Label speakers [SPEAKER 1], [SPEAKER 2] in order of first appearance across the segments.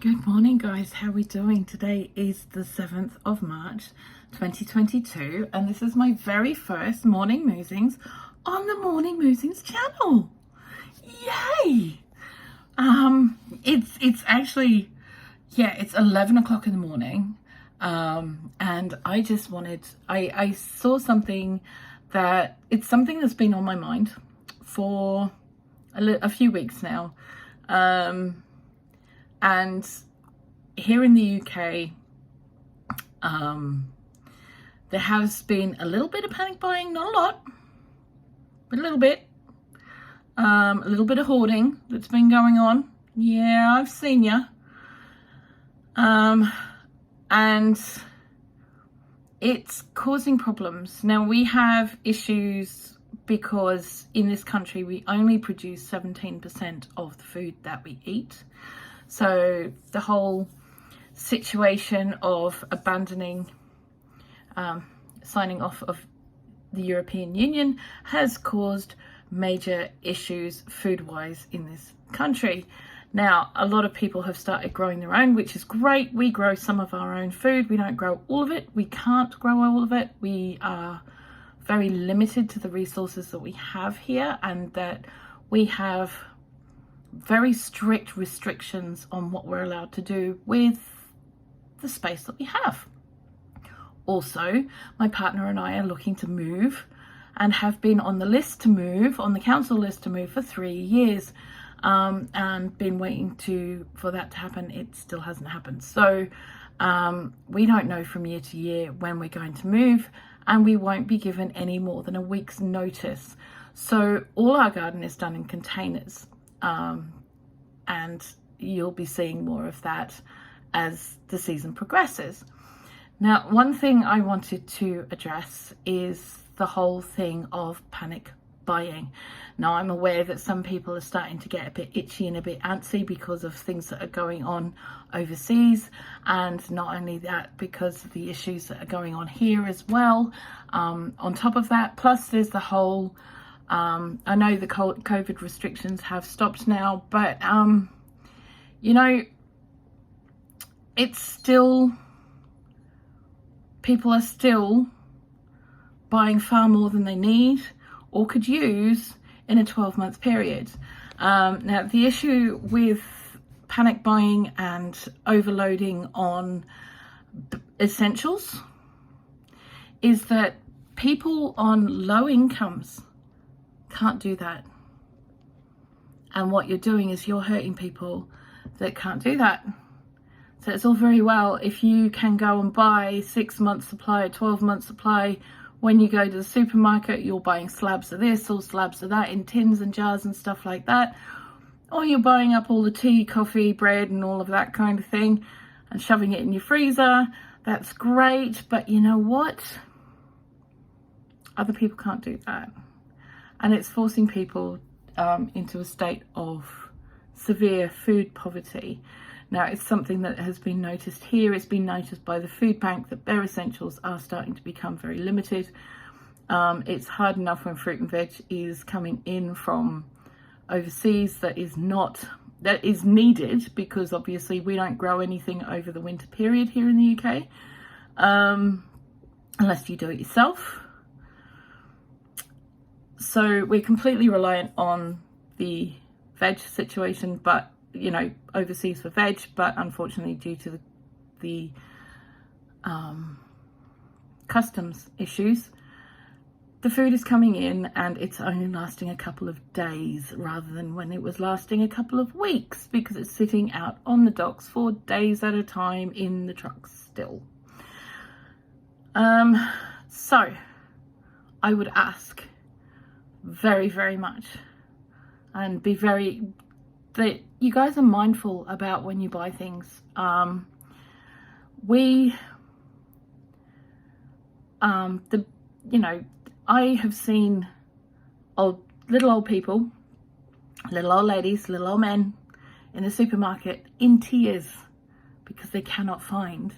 [SPEAKER 1] Good morning, guys. How are we doing? Today is the 7th of March 2022, and this is my very first morning musings on the Morning Musings channel. Yay! It's actually, it's 11 o'clock in the morning, and I just wanted, I saw something it's something that's been on my mind for a few weeks now. And here in the UK, there has been a little bit of panic buying, not a lot, but a little bit of hoarding that's been going on. Yeah, I've seen ya. And it's causing problems. Now, we have issues because in this country, we only produce 17% of the food that we eat. So the whole situation of abandoning, signing off of the European Union has caused major issues food-wise in this country. Now, a lot of people have started growing their own, which is great. We grow some of our own food. We don't grow all of it. We can't grow all of it. We are very limited to the resources that we have here, and that we have very strict restrictions on what we're allowed to do with the space that we have. Also, my partner and I are looking to move and have been on the list to move, on the council list to move for 3 years, and been waiting for that to happen. It still hasn't happened. So we don't know from year to year when we're going to move, and we won't be given any more than a week's notice. So all our garden is done in containers. And you'll be seeing more of that as the season progresses. Now, one thing I wanted to address is the whole thing of panic buying. Now, I'm aware that some people are starting to get a bit itchy and a bit antsy because of things that are going on overseas, and not only that, because of the issues that are going on here as well. On top of that, plus there's the whole I know the COVID restrictions have stopped now, but, it's still, people are still buying far more than they need or could use in a 12-month period. Now, the issue with panic buying and overloading on essentials is that people on low incomes can't do that. And what you're doing is you're hurting people that can't do that. So it's all very well if you can go and buy 6 months supply, 12 months supply. When you go to the supermarket, you're buying slabs of this or slabs of that in tins and jars and stuff like that. Or you're buying up all the tea, coffee, bread and all of that kind of thing and shoving it in your freezer. That's great, but you know what? Other people can't do that. And it's forcing people into a state of severe food poverty. Now, it's something that has been noticed here. It's been noticed by the food bank that their essentials are starting to become very limited. It's hard enough when fruit and veg is coming in from overseas that is needed, because obviously we don't grow anything over the winter period here in the UK, unless you do it yourself. So we're completely reliant on the veg situation, but, overseas for veg, but unfortunately due to the customs issues, the food is coming in and it's only lasting a couple of days rather than when it was lasting a couple of weeks, because it's sitting out on the docks for days at a time in the trucks still. So I would ask very, very much, and be very, that you guys are mindful about when you buy things. I have seen little old people, little old ladies, little old men in the supermarket in tears because they cannot find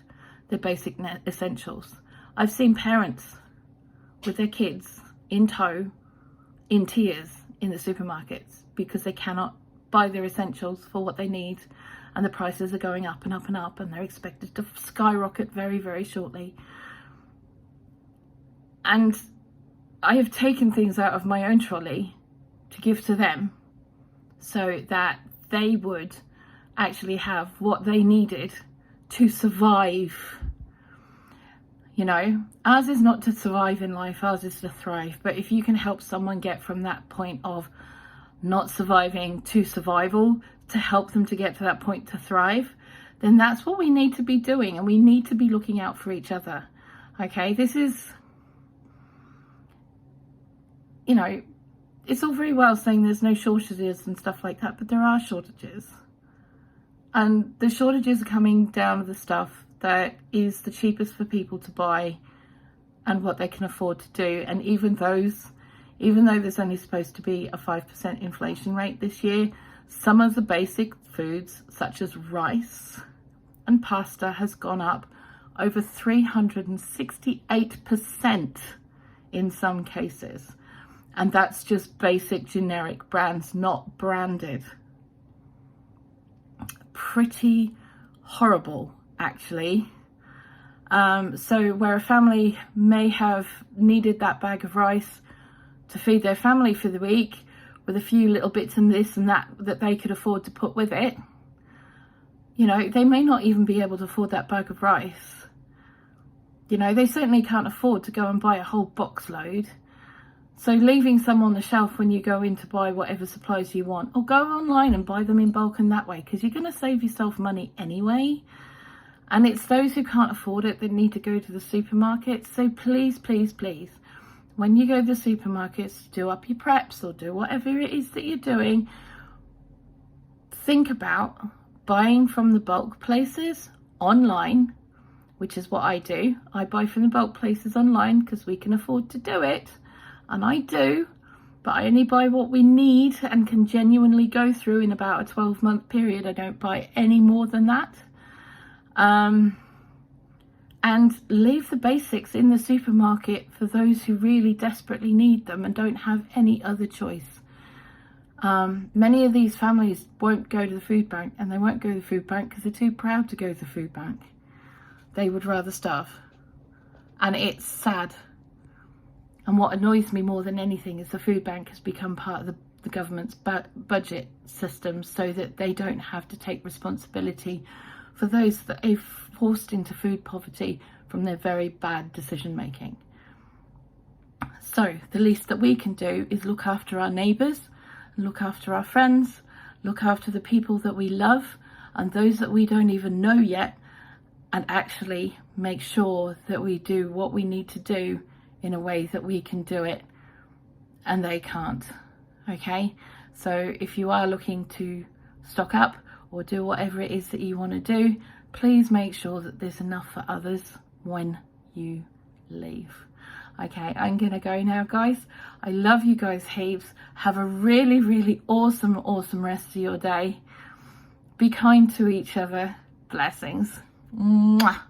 [SPEAKER 1] their basic essentials. I've seen parents with their kids in tow, in tears in the supermarkets because they cannot buy their essentials for what they need and the prices are going up and up and up, and they're expected to skyrocket very, very shortly. And I have taken things out of my own trolley to give to them so that they would actually have what they needed to survive. You know, ours is not to survive in life, ours is to thrive. But if you can help someone get from that point of not surviving to survival, to help them to get to that point to thrive, then that's what we need to be doing, and we need to be looking out for each other. Okay, this is, you know, it's all very well saying there's no shortages and stuff like that, but there are shortages. And the shortages are coming down to the stuff that is the cheapest for people to buy and what they can afford to do. And even though there's only supposed to be a 5% inflation rate this year, some of the basic foods such as rice and pasta has gone up over 368% in some cases. And that's just basic generic brands, not branded. Pretty horrible, actually. So where a family may have needed that bag of rice to feed their family for the week, with a few little bits and this and that they could afford to put with it, you know, they may not even be able to afford that bag of rice. You know, they certainly can't afford to go and buy a whole box load. So leaving some on the shelf when you go in to buy whatever supplies you want, or go online and buy them in bulk in that way, because you're going to save yourself money anyway. And it's those who can't afford it that need to go to the supermarket. So please, please, please, when you go to the supermarkets, do up your preps or do whatever it is that you're doing, think about buying from the bulk places online, which is what I do. I buy from the bulk places online because we can afford to do it. And I do, but I only buy what we need and can genuinely go through in about a 12-month period. I don't buy any more than that. And leave the basics in the supermarket for those who really desperately need them and don't have any other choice. Many of these families won't go to the food bank, and they won't go to the food bank because they're too proud to go to the food bank. They would rather starve. And it's sad. And what annoys me more than anything is the food bank has become part of the government's budget system, so that they don't have to take responsibility for those that they've forced into food poverty from their very bad decision making. So the least that we can do is look after our neighbours, look after our friends, look after the people that we love and those that we don't even know yet, and actually make sure that we do what we need to do in a way that we can do it and they can't. Okay, so if you are looking to stock up or do whatever it is that you want to do, please make sure that there's enough for others when you leave. Okay, I'm gonna go now, guys. I love you guys heaps. Have a really, really awesome rest of your day. Be kind to each other. Blessings. Mwah.